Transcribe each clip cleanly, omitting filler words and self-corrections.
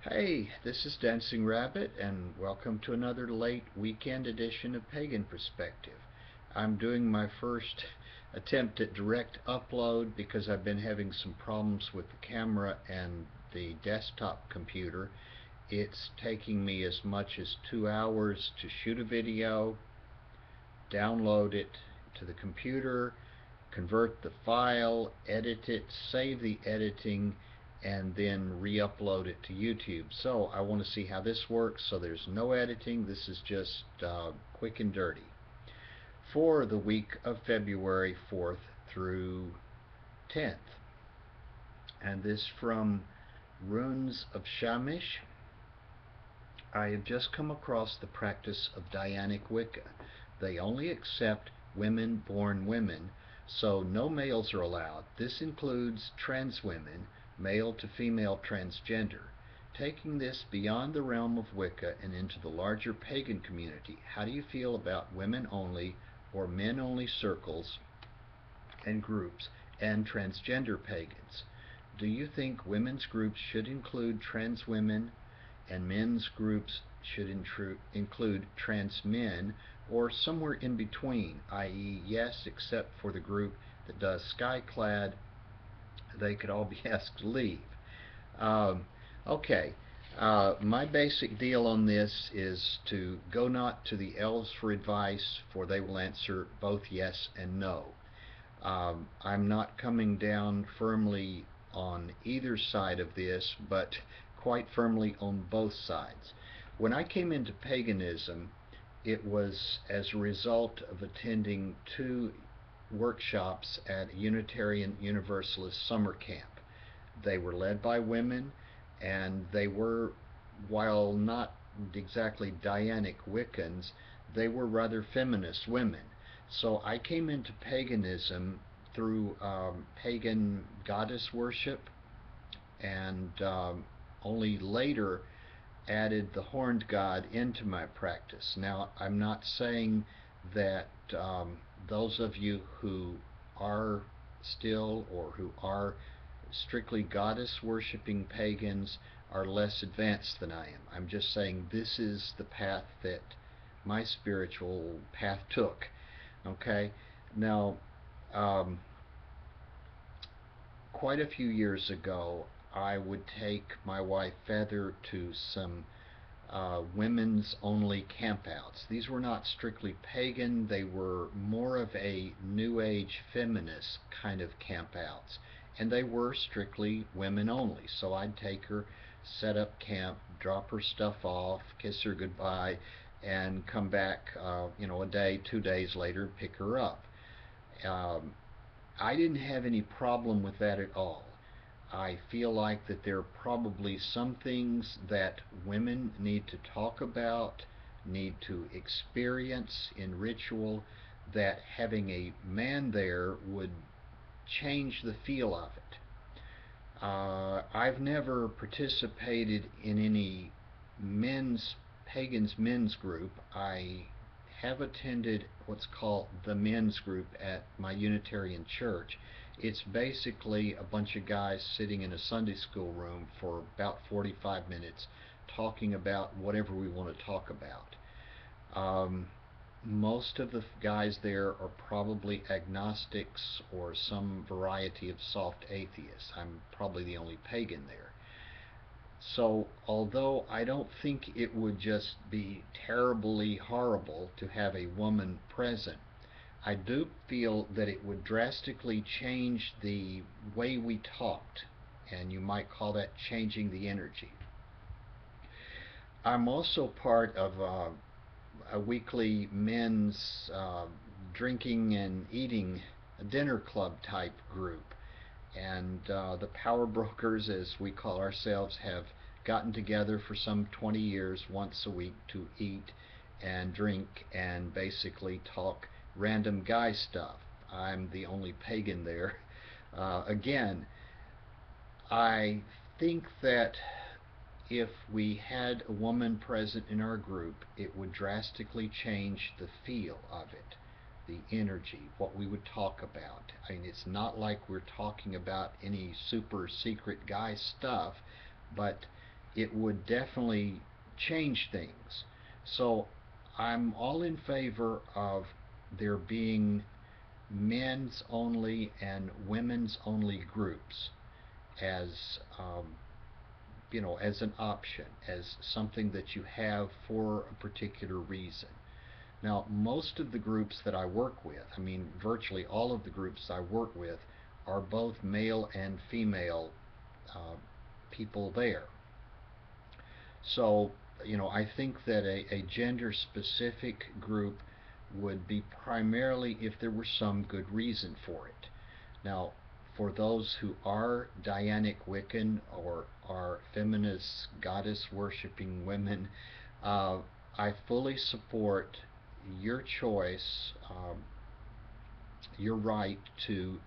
Hey, this is Dancing Rabbit, and welcome to another late weekend edition of Pagan Perspective. I'm doing my first attempt at direct upload because I've been having some problems with the camera and the desktop computer. It's taking me as much as 2 hours to shoot a video, download it to the computer, convert the file, edit it, save the editing, and then re-upload it to YouTube. So I want to see how this works. So there's no editing. This is just quick and dirty for the week of February 4th through 10th. And this from Runes of Shamish. I have just come across the practice of Dianic Wicca. They only accept women born women, so no males are allowed. This includes trans women, male to female transgender. Taking this beyond the realm of Wicca and into the larger pagan community, how do you feel about women only or men only circles and groups and transgender pagans? Do you think women's groups should include trans women and men's groups should include trans men, or somewhere in between, i.e. yes, except for the group that does skyclad, they could all be asked to leave? Okay, my basic deal on this is to go not to the elves for advice, for they will answer both yes and no. I'm not coming down firmly on either side of this, but quite firmly on both sides. When I came into paganism, it was as a result of attending two workshops at Unitarian Universalist summer camp. They were led by women, and they were, while not exactly Dianic Wiccans, they were rather feminist women. So I came into paganism through pagan goddess worship, and only later added the horned god into my practice. Now, I'm not saying that those of you who are still or who are strictly goddess worshipping pagans are less advanced than I am. I'm just saying this is the path that my spiritual path took. Okay? Now, quite a few years ago, I would take my wife Feather to some women's only campouts. These were not strictly pagan, they were more of a new age feminist kind of campouts, and they were strictly women only. So I'd take her, set up camp, drop her stuff off, kiss her goodbye, and come back a day, 2 days later, pick her up. I didn't have any problem with that at all. I feel like that there are probably some things that women need to talk about, need to experience in ritual, that having a man there would change the feel of it. I've never participated in any pagans men's group. I have attended what's called the men's group at my Unitarian church. It's basically a bunch of guys sitting in a Sunday school room for about 45 minutes talking about whatever we want to talk about. Most of the guys there are probably agnostics or some variety of soft atheists. I'm probably the only pagan there. So, although I don't think it would just be terribly horrible to have a woman present, I do feel that it would drastically change the way we talked, and you might call that changing the energy. I'm also part of a weekly men's drinking and eating dinner club type group, and the power brokers, as we call ourselves, have gotten together for some 20 years once a week to eat and drink and basically talk random guy stuff. I'm the only pagan there. Again, I think that if we had a woman present in our group, it would drastically change the feel of it, the energy, what we would talk about. I mean, it's not like we're talking about any super secret guy stuff, but it would definitely change things. So I'm all in favor of there being men's only and women's only groups as as an option, as something that you have for a particular reason. Now, most of the groups that I work with, I mean, virtually all of the groups I work with, are both male and female uh, people there. So, I think that a gender specific group would be primarily if there were some good reason for it. Now, for those who are Dianic Wiccan or are feminist goddess worshipping women, uh, I fully support your choice, your right to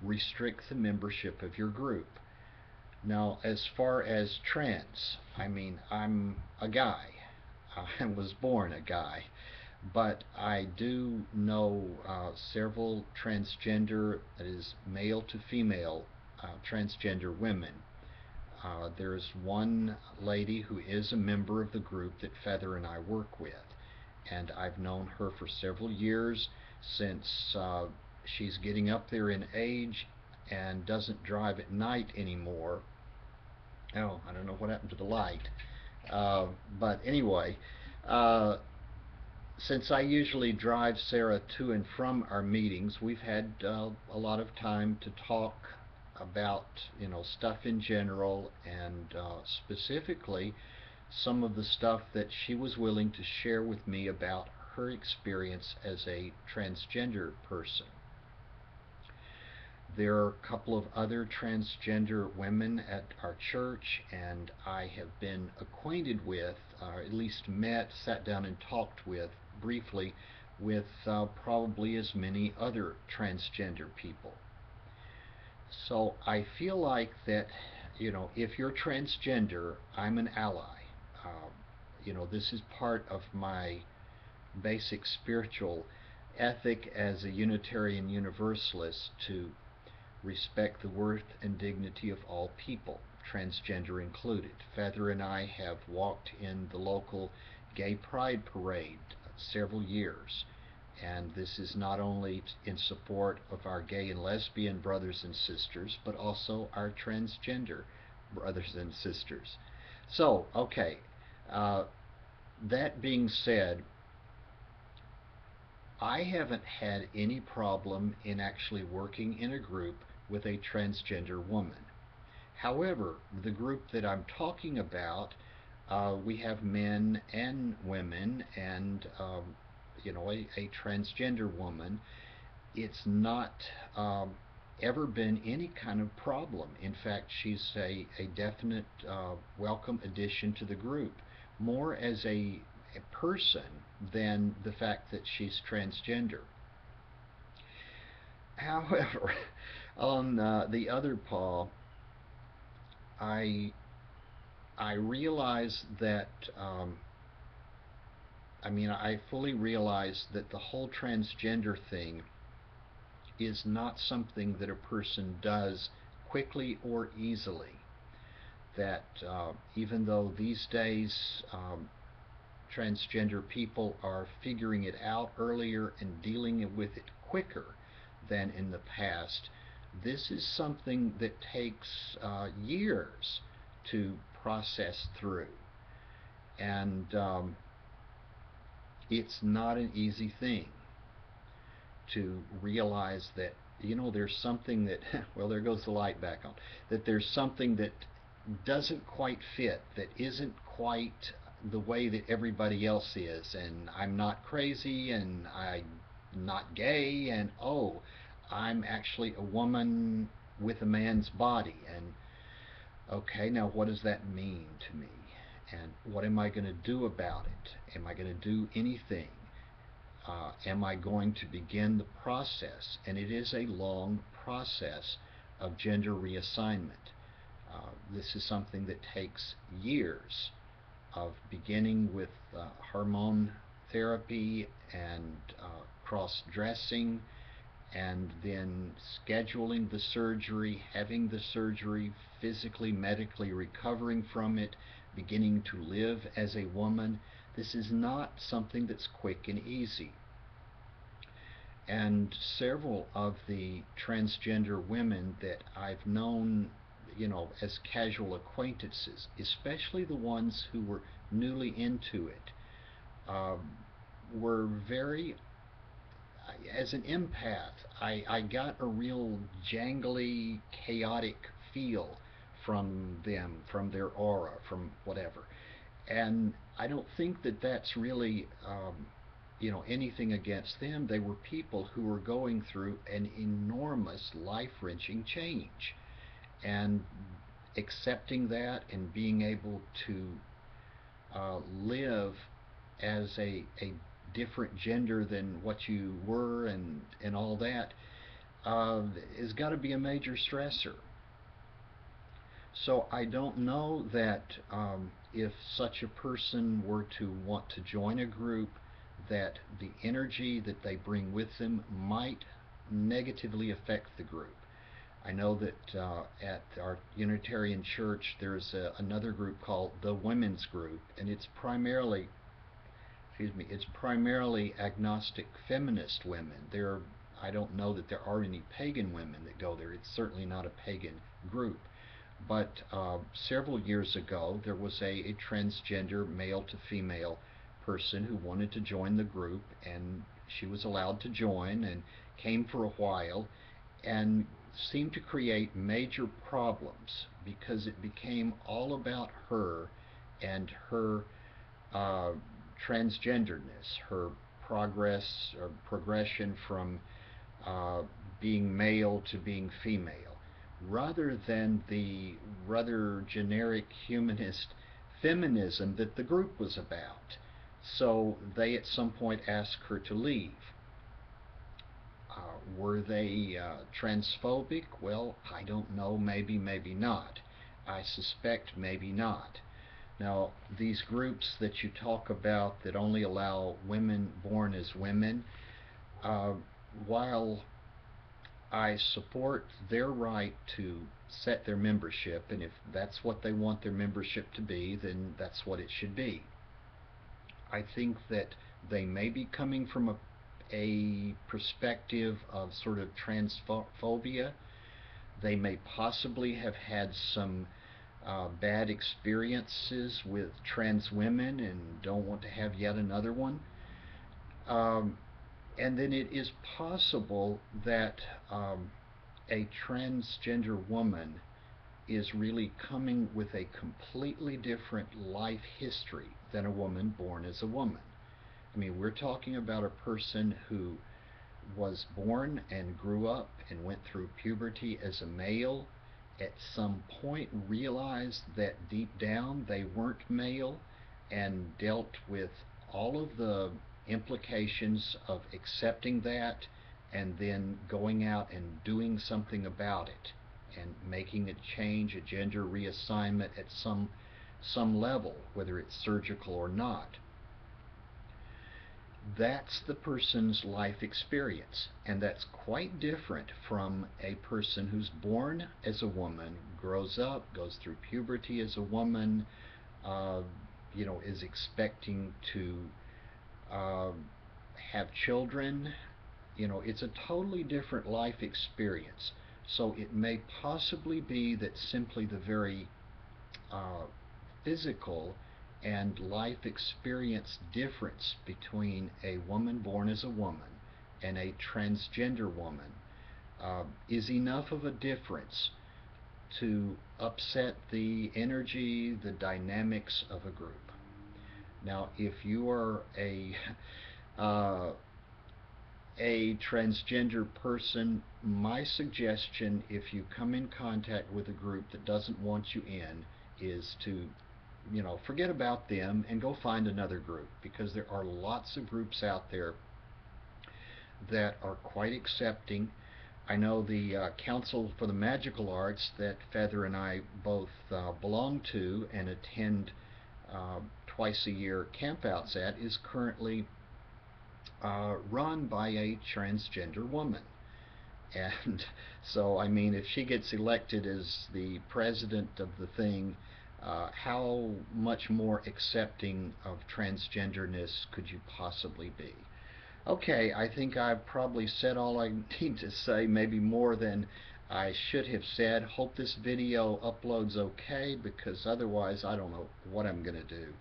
restrict the membership of your group. Now, as far as trans, I mean, I'm a guy. I was born a guy. But I do know several transgender, that is male to female, transgender women. There's one lady who is a member of the group that Feather and I work with, and I've known her for several years since she's getting up there in age and doesn't drive at night anymore. Oh, I don't know what happened to the light. But anyway, uh, since I usually drive Sarah to and from our meetings, we've had a lot of time to talk about stuff in general, and specifically some of the stuff that she was willing to share with me about her experience as a transgender person. There are a couple of other transgender women at our church, and I have been acquainted with, or at least met, sat down and talked with briefly with probably as many other transgender people. So I feel like that, if you're transgender, I'm an ally. This is part of my basic spiritual ethic as a Unitarian Universalist to respect the worth and dignity of all people, transgender included. Feather and I have walked in the local gay pride parade several years, and this is not only in support of our gay and lesbian brothers and sisters, but also our transgender brothers and sisters. So, okay, uh, that being said, I haven't had any problem in actually working in a group with a transgender woman. However, the group that I'm talking about, we have men and women, and a transgender woman. It's not ever been any kind of problem. In fact, she's a definite welcome addition to the group, more as a person than the fact that she's transgender. However, on the other paw, I I realize that I fully realize that the whole transgender thing is not something that a person does quickly or easily. That even though these days transgender people are figuring it out earlier and dealing with it quicker than in the past, this is something that takes years to process through. And it's not an easy thing to realize that, there's something that, well, there goes the light back on, that there's something that doesn't quite fit, that isn't quite the way that everybody else is, and I'm not crazy, and I'm not gay, and oh, I'm actually a woman with a man's body, and okay, now what does that mean to me? And what am I going to do about it? Am I going to do anything? Am I going to begin the process? And it is a long process of gender reassignment. This is something that takes years of beginning with hormone therapy and cross-dressing and then scheduling the surgery, having the surgery, physically, medically recovering from it, beginning to live as a woman. This is not something that's quick and easy. And several of the transgender women that I've known, as casual acquaintances, especially the ones who were newly into it, were very, as an empath, I got a real jangly, chaotic feel from them, from their aura, from whatever. And I don't think that that's really, anything against them. They were people who were going through an enormous life-wrenching change. And accepting that and being able to live as a different gender than what you were, and all that, has got to be a major stressor. So I don't know that if such a person were to want to join a group, that the energy that they bring with them might negatively affect the group. I know that at our Unitarian Church there's another group called the Women's Group, and it's primarily agnostic feminist women. I don't know that there are any pagan women that go there. It's certainly not a pagan group. But several years ago, there was a transgender male to female person who wanted to join the group, and she was allowed to join and came for a while, and seemed to create major problems because it became all about her and her transgenderness, her progression from being male to being female, rather than the rather generic humanist feminism that the group was about. So they at some point asked her to leave. Were they transphobic? Well, I don't know. Maybe, maybe not. I suspect maybe not. Now, these groups that you talk about that only allow women born as women, while I support their right to set their membership, and if that's what they want their membership to be, then that's what it should be. I think that they may be coming from a perspective of sort of transphobia. They may possibly have had some bad experiences with trans women and don't want to have yet another one. And then it is possible that a transgender woman is really coming with a completely different life history than a woman born as a woman. I mean, we're talking about a person who was born and grew up and went through puberty as a male, at some point realized that deep down they weren't male, and dealt with all of the implications of accepting that, and then going out and doing something about it and making a change, a gender reassignment at some level, whether it's surgical or not. That's the person's life experience, and that's quite different from a person who's born as a woman, grows up, goes through puberty as a woman, is expecting to have children. It's a totally different life experience. So it may possibly be that simply the very physical and life experience difference between a woman born as a woman and a transgender woman is enough of a difference to upset the energy, the dynamics of a group. Now, if you are a transgender person, my suggestion, if you come in contact with a group that doesn't want you in, is to forget about them and go find another group, because there are lots of groups out there that are quite accepting. I know the Council for the Magical Arts that Feather and I both belong to and attend twice a year campouts at is currently run by a transgender woman. And so, I mean, if she gets elected as the president of the thing, how much more accepting of transgenderness could you possibly be? Okay, I think I've probably said all I need to say, maybe more than I should have said. Hope this video uploads okay, because otherwise I don't know what I'm going to do.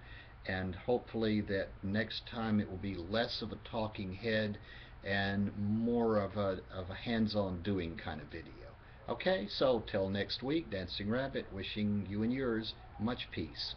And hopefully that next time it will be less of a talking head and more of a hands-on doing kind of video. Okay, so till next week, Dancing Rabbit, wishing you and yours much peace.